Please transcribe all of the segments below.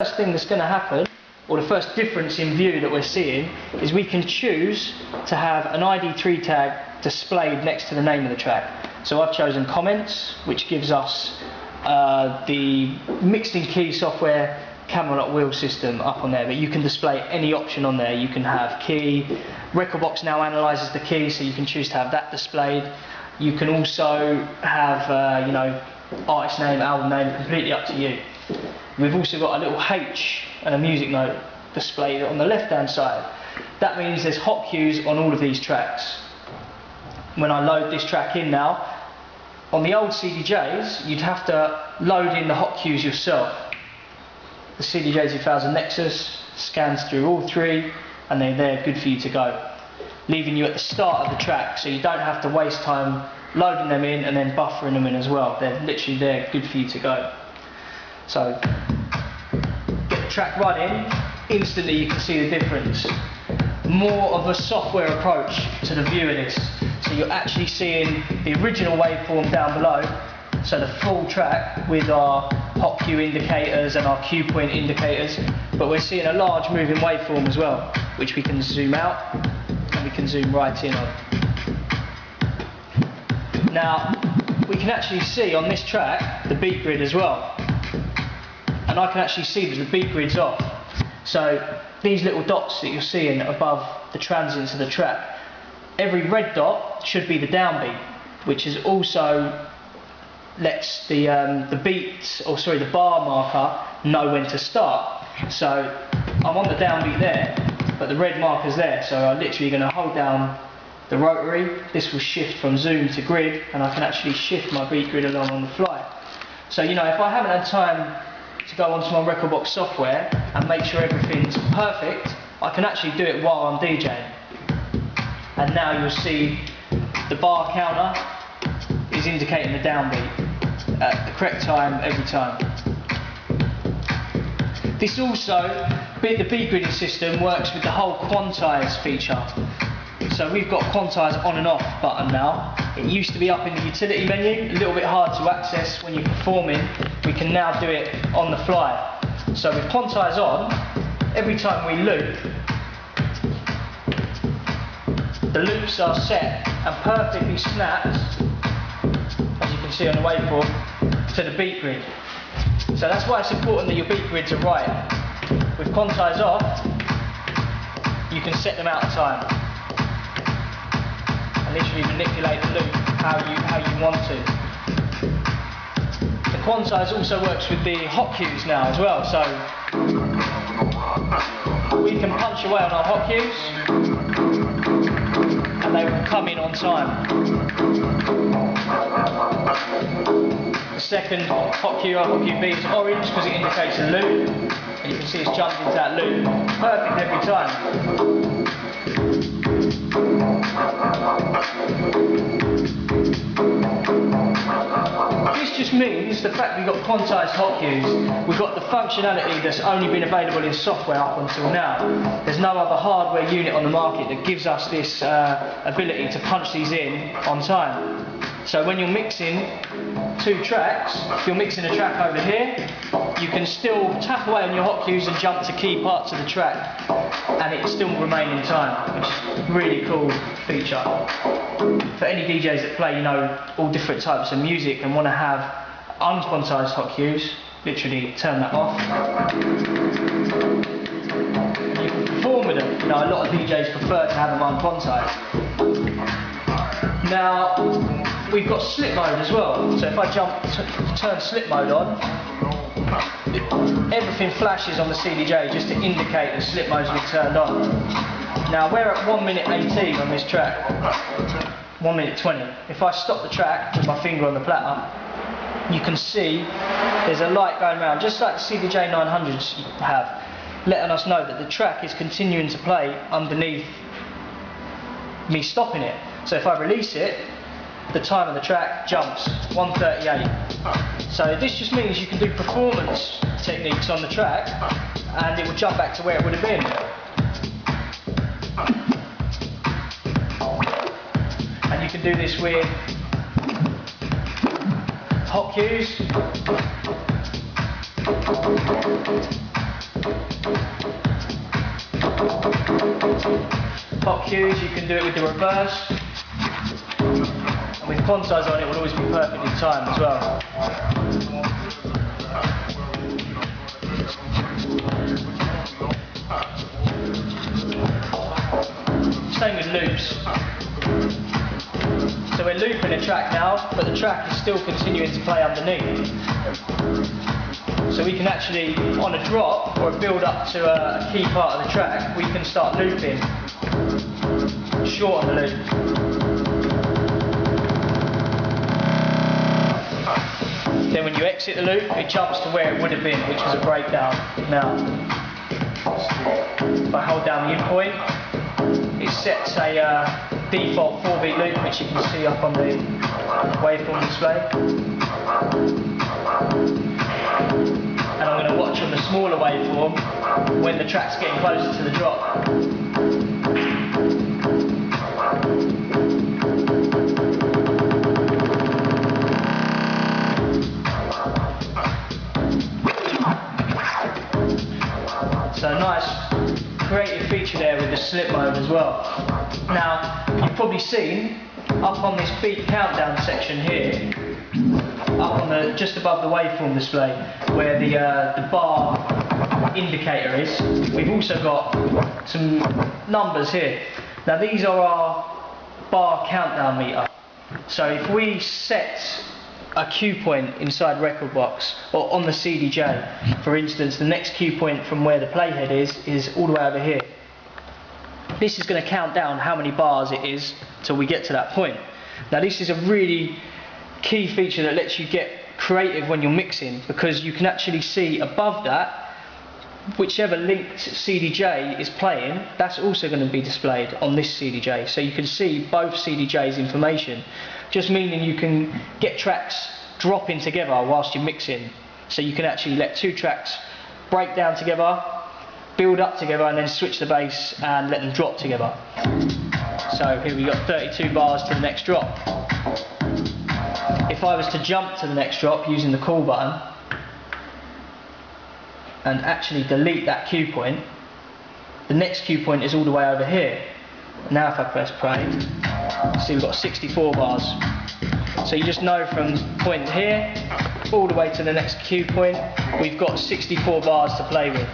First thing that's going to happen, or the first difference in view that we're seeing, is we can choose to have an ID3 tag displayed next to the name of the track. So I've chosen comments, which gives us the mixed in key software camera lock wheel system up on there, but you can display any option on there. You can have key, Recordbox now analyses the key, so you can choose to have that displayed. You can also have you know, artist name, album name, completely up to you. We've also got a little H and a music note displayed on the left hand side. That means there's hot cues on all of these tracks. When I load this track in now, on the old CDJs you'd have to load in the hot cues yourself. The CDJ 2000 Nexus scans through all three and they're good for you to go, leaving you at the start of the track, so you don't have to waste time loading them in and then buffering them in as well. They're literally there, good for you to go. So get the track running, instantly you can see the difference. More of a software approach to the view of this. So you're actually seeing the original waveform down below, so the full track with our hot cue indicators and our cue point indicators, but we're seeing a large moving waveform as well, which we can zoom out and we can zoom right in on. Now we can actually see on this track the beat grid as well, and I can actually see that the beat grid's off. So these little dots that you're seeing above the transients of the track, every red dot should be the downbeat, which is also lets the the bar marker know when to start. So I'm on the downbeat there, but the red marker's there, so I'm literally going to hold down the rotary. This will shift from zoom to grid, and I can actually shift my beat grid along on the fly. So you know, if I haven't had time to go onto my Recordbox software and make sure everything's perfect, I can actually do it while I'm DJing. And now you'll see the bar counter is indicating the downbeat at the correct time every time. This also, the beat gridding system works with the whole quantize feature. So we've got quantize on and off button now. It used to be up in the utility menu, a little bit hard to access when you're performing. We can now do it on the fly. So with quantize on, every time we loop, the loops are set and perfectly snapped, as you can see on the waveform, to the beat grid. So that's why it's important that your beat grids are right. With quantize off, you can set them out of time and literally manipulate the loop how you want to. The quantize also works with the hot cues now as well, so we can punch away on our hot cues and they will come in on time. The second hot cue, our hot cue B, is orange because it indicates a loop, and you can see it's jumped into that loop. Perfect every time. This just means the fact we've got quantized hot cues, we've got the functionality that's only been available in software up until now. There's no other hardware unit on the market that gives us this ability to punch these in on time. So when you're mixing two tracks, if you're mixing a track over here, you can still tap away on your hot cues and jump to key parts of the track, and it still remain in time, which is a really cool feature. For any DJs that play, you know, all different types of music and want to have unquantized hot cues, literally turn that off. And you can perform with them. You know, a lot of DJs prefer to have them unquantized. Now, we've got slip mode as well. So if I turn slip mode on, everything flashes on the CDJ just to indicate that slip mode's been turned on. Now we're at 1 minute 18 on this track, 1 minute 20. If I stop the track with my finger on the platter, you can see there's a light going around, just like the CDJ 900s have, letting us know that the track is continuing to play underneath me stopping it. So if I release it, the time of the track jumps, 1:38. So this just means you can do performance techniques on the track and it will jump back to where it would have been. And you can do this with hot cues, Pop cues, you can do it with the reverse. And with quantize on, it will always be perfectly timed as well. Same with loops. So we're looping a track now, but the track is still continuing to play underneath. So we can actually, on a drop or a build up to a key part of the track, we can start looping, short on the loop. Then when you exit the loop, it jumps to where it would have been, which was a breakdown. Now, if I hold down the in point, it sets a default 4-beat loop, which you can see up on the waveform display. And I'm going to watch on the smaller waveform when the track's getting closer to the drop. So nice creative feature there with the slip mode as well. Now, you've probably seen up on this beat countdown section here, up on the just above the waveform display, where the bar indicator is, we've also got some numbers here. Now these are our bar countdown meter. So if we set a cue point inside Rekordbox or on the CDJ, for instance, the next cue point from where the playhead is all the way over here. This is going to count down how many bars it is till we get to that point. Now this is a really key feature that lets you get creative when you're mixing, because you can actually see above that whichever linked CDJ is playing, that's also going to be displayed on this CDJ. So you can see both CDJ's information, just meaning you can get tracks dropping together whilst you're mixing. So you can actually let two tracks break down together, build up together, and then switch the bass and let them drop together. So here we got 32 bars to the next drop. If I was to jump to the next drop using the call button and actually delete that cue point, the next cue point is all the way over here. Now if I press play, see we've got 64 bars. So you just know from point here all the way to the next cue point, we've got 64 bars to play with.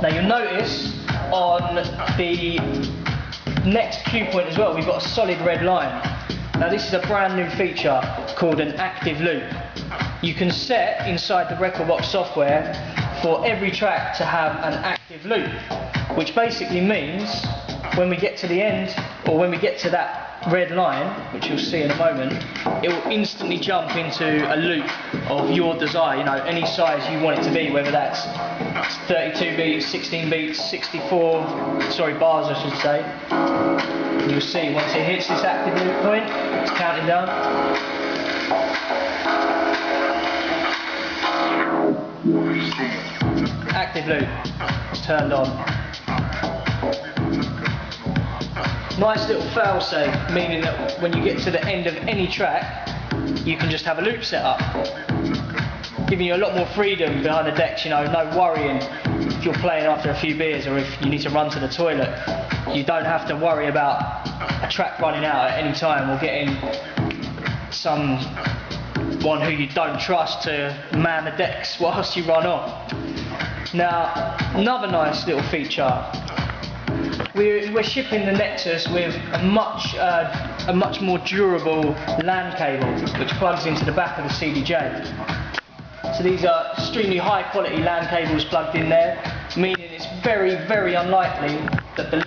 Now you'll notice on the next cue point as well, we've got a solid red line. Now this is a brand new feature called an active loop. You can set inside the Rekordbox software for every track to have an active loop, which basically means when we get to the end, or when we get to that red line, which you'll see in a moment, it will instantly jump into a loop of your desire, you know, any size you want it to be, whether that's 32 beats, 16 beats, 64, bars I should say. And you'll see once it hits this active loop point, it's counting down. Active loop, it's turned on. Nice little fail safe, meaning that when you get to the end of any track, you can just have a loop set up, giving you a lot more freedom behind the decks. You know, no worrying if you're playing after a few beers or if you need to run to the toilet. You don't have to worry about a track running out at any time or getting someone who you don't trust to man the decks whilst you run on. Now, another nice little feature. We're shipping the Nexus with a much more durable LAN cable, which plugs into the back of the CDJ. So these are extremely high quality LAN cables plugged in there, meaning it's very, very unlikely that the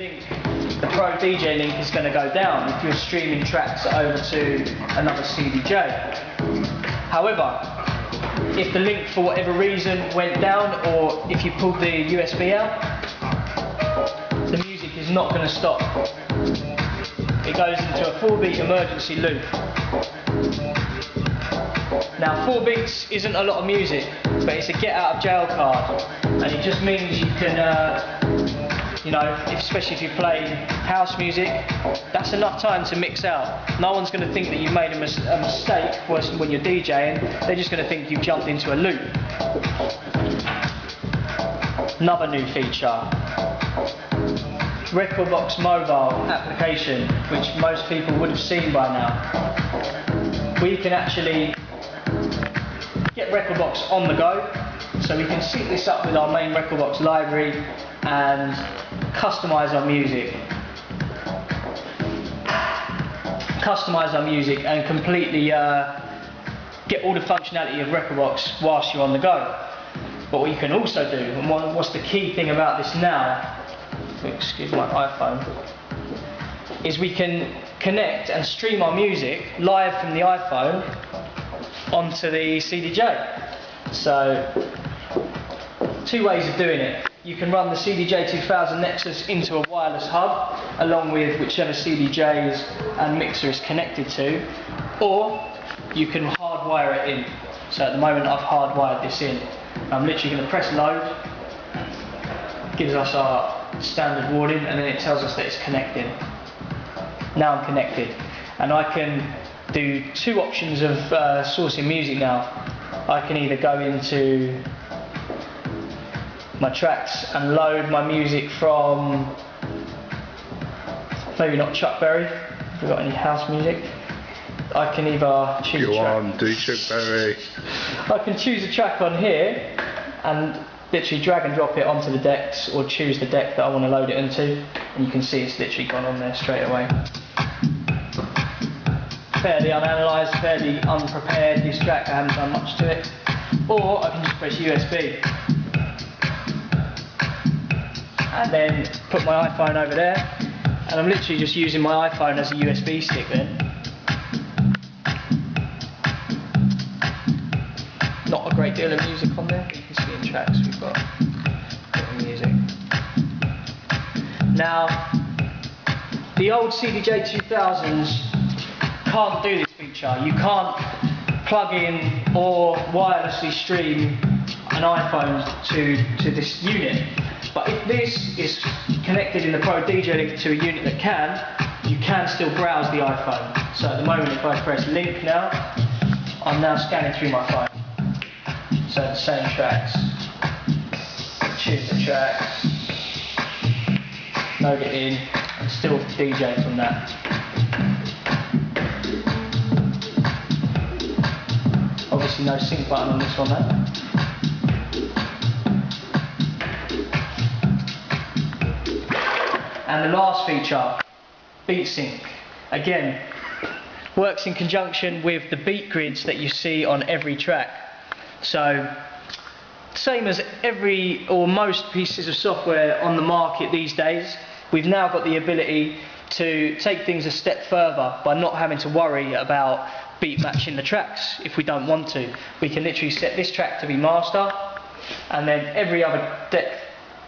Pro DJ link is going to go down if you're streaming tracks over to another CDJ. However, if the link for whatever reason went down, or if you pulled the USB out, the music is not going to stop. It goes into a 4-beat emergency loop. Now 4 beats isn't a lot of music, but it's a get out of jail card, and it just means you can, you know, especially if you play house music, that's enough time to mix out. No one's going to think that you've made a mistake when you're DJing, they're just going to think you've jumped into a loop. Another new feature, Rekordbox mobile application, which most people would have seen by now. We can actually get Rekordbox on the go, so we can sync this up with our main Rekordbox library and customize our music. And completely get all the functionality of Rekordbox whilst you're on the go. But what you can also do, and what's the key thing about this now, excuse my iPhone, is we can connect and stream our music live from the iPhone onto the CDJ. So, two ways of doing it. You can run the DjProductsCheaper Nexus into a wireless hub along with whichever CDJs and mixer is connected to, or you can hardwire it in. So at the moment I've hardwired this in. I'm literally going to press load, gives us our standard warning, and then it tells us that it's connecting. Now I'm connected, and I can do two options of sourcing music now. I can either go into my tracks and load my music from, maybe not Chuck Berry, if we've got any house music. I can either choose a track. Go on, do Chuck Berry. I can choose a track on here and literally drag and drop it onto the decks, or choose the deck that I want to load it into, and you can see it's literally gone on there straight away. Fairly unanalysed, fairly unprepared, this track, I haven't done much to it. Or I can just press USB. And then put my iPhone over there, and I'm literally just using my iPhone as a USB stick then. Not a great deal of music on there, you can see in tracks we've got a bit of music. Now, the old DjProducts can't do this feature. You can't plug in or wirelessly stream an iPhone to this unit. But if this is connected in the Pro DJ link to a unit that can, you can still browse the iPhone. So at the moment, if I press link now, I'm now scanning through my phone. So the same tracks, choose the tracks, load it in, and still DJ from that. Obviously no sync button on this one though. And the last feature, beat sync. Again, works in conjunction with the beat grids that you see on every track. So, same as every or most pieces of software on the market these days, we've now got the ability to take things a step further by not having to worry about beat matching the tracks if we don't want to. We can literally set this track to be master, and then every other deck,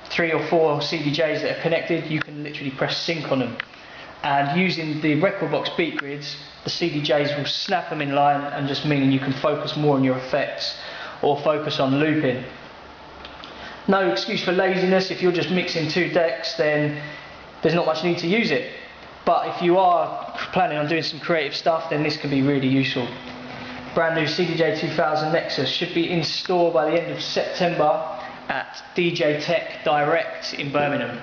3 or 4 CDJs that are connected, you can literally press sync on them. And using the Rekordbox beat grids, the CDJs will snap them in line, and just meaning you can focus more on your effects or focus on looping. No excuse for laziness. If you're just mixing 2 decks, then there's not much need to use it. But if you are planning on doing some creative stuff, then this can be really useful. Brand new DjProducts Nexus should be in store by the end of September at DJ Tech Direct in Birmingham.